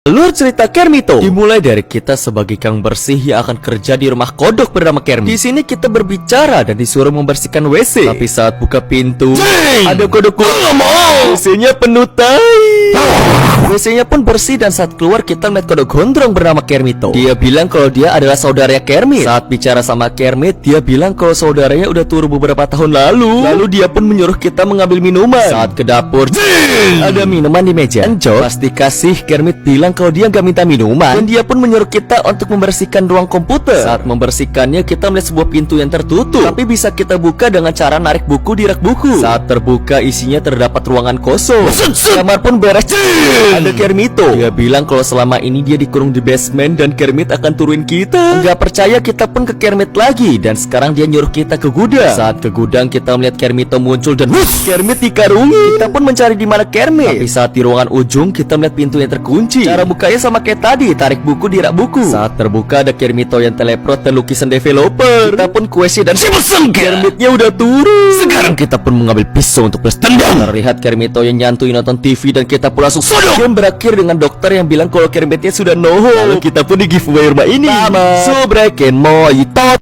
Alur cerita Kermito dimulai dari kita sebagai kang bersih yang akan kerja di rumah kodok bernama Kermit. Di sini kita berbicara dan disuruh membersihkan WC. Tapi saat buka pintu, ada kodok WC-nya penuh tai. WC-nya pun bersih dan saat keluar kita melihat kodok gondrong bernama Kermito. Dia bilang kalau dia adalah saudaranya Kermit. Saat bicara sama Kermit, dia bilang kalau saudaranya udah turun beberapa tahun lalu. Lalu dia pun menyuruh kita mengambil minuman. Saat ke dapur, ada minuman di meja. Enjok pas dikasih, Kermit bilang kalau dia nggak minta minuman dan dia pun menyuruh kita untuk membersihkan ruang komputer. Saat membersihkannya kita melihat sebuah pintu yang tertutup, tapi bisa kita buka dengan cara narik buku di rak buku. Saat terbuka isinya terdapat ruangan kosong. Kamar pun beres. Ada Kermito. Dia bilang kalau selama ini dia dikurung di basement dan Kermit akan turunin kita. Nggak percaya kita pun ke Kermit lagi dan sekarang dia nyuruh kita ke gudang. Saat ke gudang kita melihat Kermito muncul dan Kermit dikarungi. Kita pun mencari di mana Kermit. Tapi saat di ruangan ujung kita melihat pintu yang terkunci. Cara bukanya sama kayak tadi, tarik buku di rak buku. Saat terbuka ada Kermito yang teleprot dan lukisan developer. Kita pun kuesi dan Kermitnya udah turun. Sekarang kita pun mengambil pisau untuk balas dendam. Terlihat Kermito yang nyantui nonton TV dan kita pun langsung sodok. Game berakhir dengan dokter yang bilang kalau Kermitnya sudah noho. Lalu kita pun di giveaway rumah ini. So breaking moi tot.